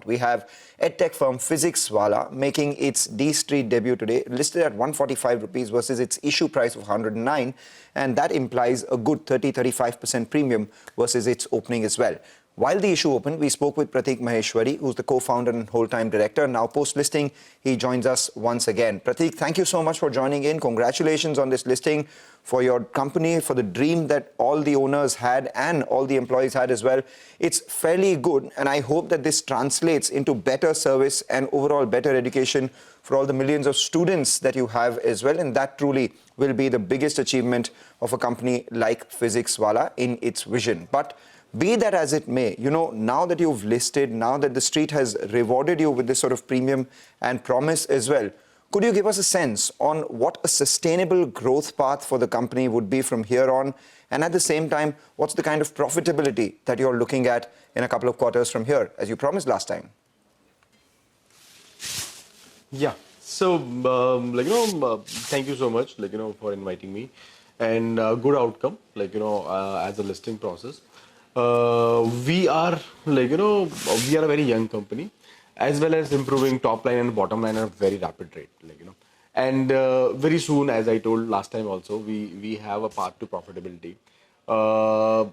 We have EdTech firm PhysicsWallah making its D-Street debut today, listed at 145 rupees versus its issue price of 109, and that implies a good 30-35% premium versus its opening as well. While the issue opened, we spoke with Prateek Maheshwari, who's the co-founder and whole-time director. Now, post-listing, he joins us once again. Prateek, thank you so much for joining in. Congratulations on this listing for your company, for the dream that all the owners had and all the employees had as well. It's fairly good, and I hope that this translates into better service and overall better education for all the millions of students that you have as well. And that truly will be the biggest achievement of a company like PhysicsWallah in its vision. But be that as it may, you know, now that you've listed, now that the street has rewarded you with this sort of premium and promise as well, could you give us a sense on what a sustainable growth path for the company would be from here on? And at the same time, what's the kind of profitability that you're looking at in a couple of quarters from here, as you promised last time? Yeah. So, thank you so much, for inviting me, and good outcome, as a listing process. We are we are a very young company, as well as improving top line and bottom line at a very rapid rate, and very soon, as I told last time also, we have a path to profitability. The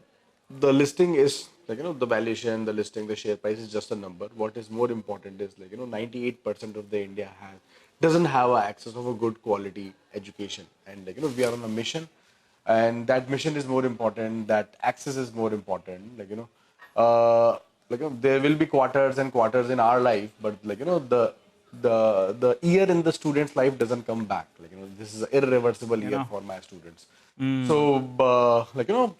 listing is the valuation, the listing, the share price is just a number. What is more important is 98% of the India doesn't have access of a good quality education, and we are on a mission. And that mission is more important, that access is more important, there will be quarters and quarters in our life, but the year in the student's life doesn't come back, this is an irreversible year for my students. So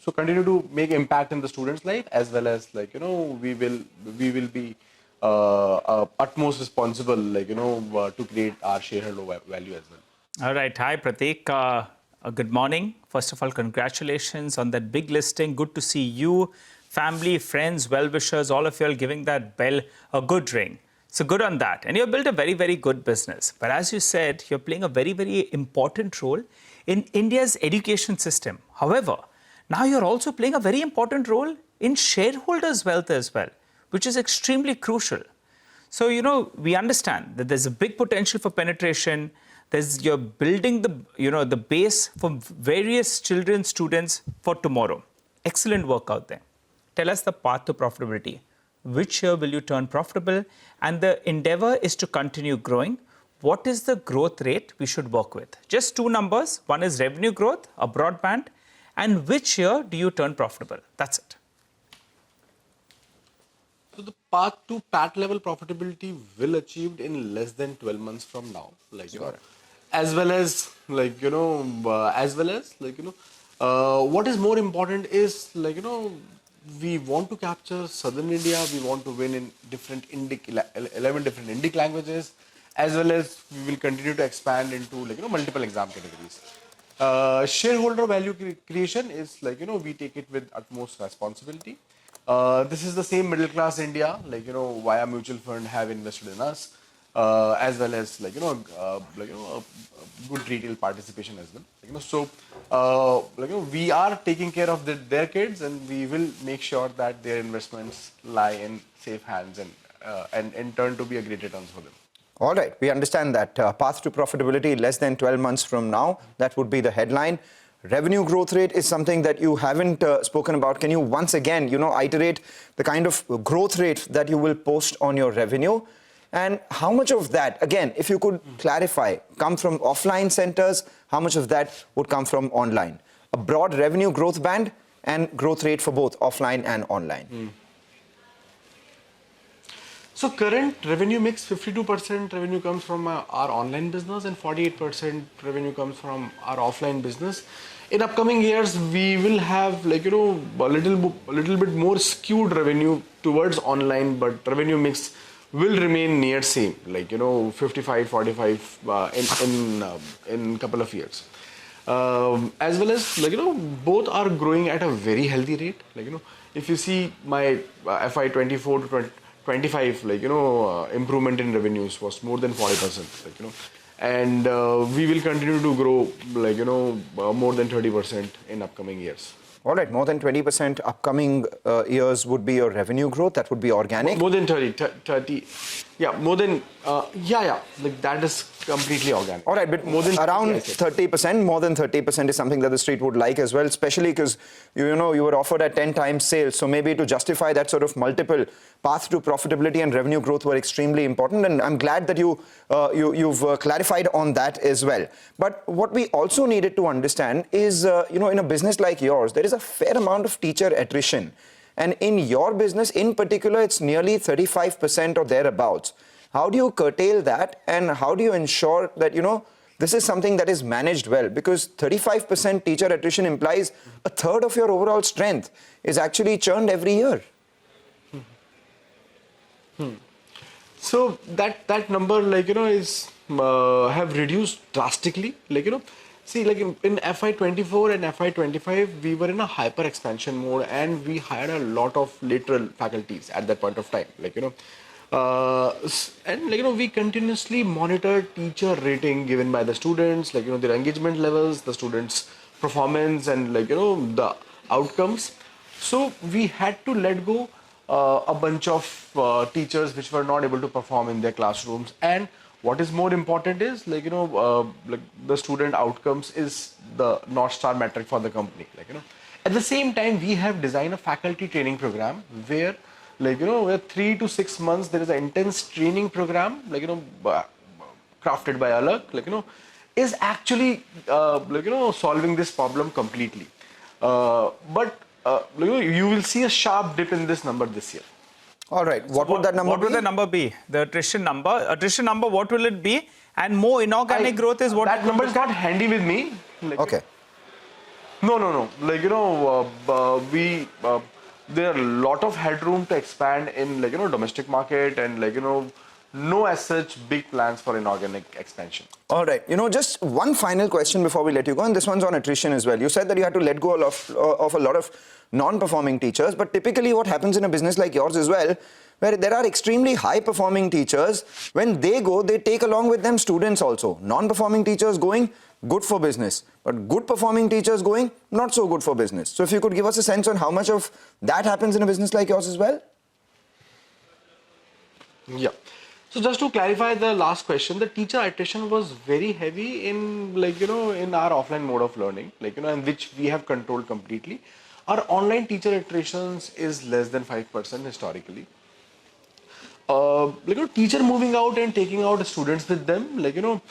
so continue to make impact in the student's life, as well as we will be utmost responsible to create our shareholder value as well. All right. Hi, Prateek. Good morning. First of all, congratulations on that big listing. Good to see you, family, friends, well-wishers, all of you all giving that bell a good ring. So good on that. And you've built a very, very good business. But as you said, you're playing a very, very important role in India's education system. However, now you're also playing a very important role in shareholders' wealth as well, which is extremely crucial. So, we understand that there's a big potential for penetration. You're building the base for various children, students for tomorrow. Excellent work out there. Tell us the path to profitability. Which year will you turn profitable? And the endeavor is to continue growing. What is the growth rate we should work with? Just two numbers. One is revenue growth, a broadband. And which year do you turn profitable? That's it. So the path to PAT level profitability will achieved in less than 12 months from now. As well as what is more important is we want to capture southern India. We want to win in 11 different Indic languages, as well as we will continue to expand into multiple exam categories. Shareholder value creation is we take it with utmost responsibility. This is the same middle class India via mutual fund have invested in us. As well as good retail participation as well. So we are taking care of their kids, and we will make sure that their investments lie in safe hands and in turn to be a great returns for them. All right, we understand that path to profitability less than 12 months from now. That would be the headline. Revenue growth rate is something that you haven't spoken about. Can you once again, iterate the kind of growth rate that you will post on your revenue? And how much of that, again, if you could clarify, come from offline centers, how much of that would come from online? A broad revenue growth band and growth rate for both offline and online. So current revenue mix, 52% revenue comes from our online business and 48% revenue comes from our offline business. In upcoming years, we will have a little bit more skewed revenue towards online, but revenue mix will remain near same, 55-45 in couple of years. As well as both are growing at a very healthy rate. If you see my FY 24 to 25, improvement in revenues was more than 40%. And we will continue to grow more than 30% in upcoming years. All right, more than 20% upcoming years would be your revenue growth. That would be organic. More than 30. Yeah, more than, like that is completely organic. All right, but more than around 30%, more than 30% is something that the street would like as well, especially because, you know, you were offered at 10 times sales. So maybe to justify that sort of multiple path to profitability and revenue growth were extremely important. And I'm glad that you've clarified on that as well. But what we also needed to understand is, you know, in a business like yours, there is a fair amount of teacher attrition. And in your business in particular, it's nearly 35% or thereabouts. How do you curtail that, and how do you ensure that, you know, this is something that is managed well? Because 35% teacher attrition implies a third of your overall strength is actually churned every year. So that number, like, you know, is have reduced drastically. Like, you know, see, like in FY24 and FY25, we were in a hyper expansion mode, and we hired a lot of lateral faculties at that point of time. Like, you know, and like, you know, we continuously monitor teacher rating given by the students, like, you know, their engagement levels, the students' performance, and like, you know, the outcomes. So we had to let go a bunch of teachers which were not able to perform in their classrooms. And what is more important is, like, you know, like the student outcomes is the North Star metric for the company. Like, you know, at the same time, we have designed a faculty training program where, like, you know, where 3 to 6 months there is an intense training program, like, you know, crafted by Alag, like, you know, is actually like, you know, solving this problem completely. But you know, you will see a sharp dip in this number this year. All right. What would that number be? What would the number be? The attrition number? Attrition number, what will it be? And more inorganic growth is what? That number is not handy with me. Like, Okay. No. Like, you know, there are a lot of headroom to expand in, like, you know, domestic market, and like, you know, no as such big plans for inorganic expansion. All right. You know, just one final question before we let you go, and this one's on attrition as well. You said that you had to let go of a lot of non-performing teachers, but typically what happens in a business like yours as well, where there are extremely high-performing teachers, when they go, they take along with them students also. Non-performing teachers going, good for business, but good-performing teachers going, not so good for business. So if you could give us a sense on how much of that happens in a business like yours as well? Yeah. So just to clarify the last question, the teacher attrition was very heavy in, like, you know, in our offline mode of learning, like, you know, and which we have controlled completely. Our online teacher attritions is less than 5% historically. Like, you know, teacher moving out and taking out students with them, like, you know,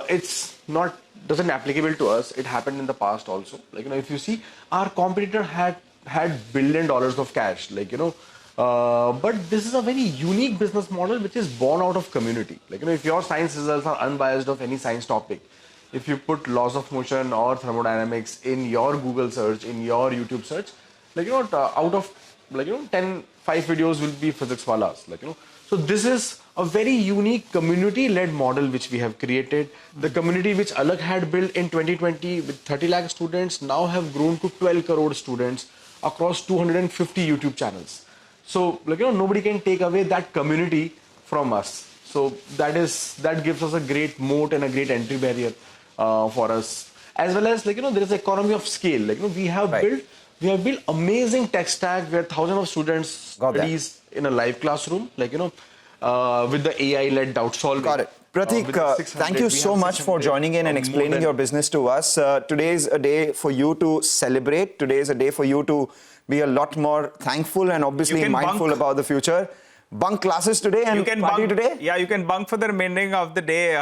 it's not, doesn't applicable to us. It happened in the past also. Like, you know, if you see, our competitor had $1 billion of cash, like, you know, but this is a very unique business model which is born out of community. Like, you know, if your science results are unbiased of any science topic, if you put laws of motion or thermodynamics in your Google search, in your YouTube search, like, you know, out of, like, you know, 5 videos will be PhysicsWallahs, like, you know. So this is a very unique community-led model which we have created. The community which Alag had built in 2020 with 30 lakh students now have grown to 12 crore students across 250 YouTube channels. So, like, you know, nobody can take away that community from us. So that gives us a great moat and a great entry barrier for us. As well as, like, you know, there is economy of scale. Like, you know, we have built amazing tech stack where thousands of students studies in a live classroom, like, you know, with the AI-led doubt solving. Got it. Prateek, thank you so much for joining in and explaining your business to us. Today is a day for you to celebrate. Today is a day for you to be a lot more thankful and obviously mindful about the future. Bunk classes today and party today? Yeah, you can bunk for the remaining of the day,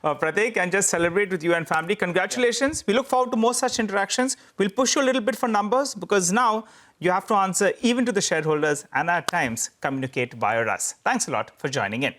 Prateek, and just celebrate with you and family. Congratulations. We look forward to more such interactions. We'll push you a little bit for numbers because now you have to answer even to the shareholders and at times communicate via us. Thanks a lot for joining in.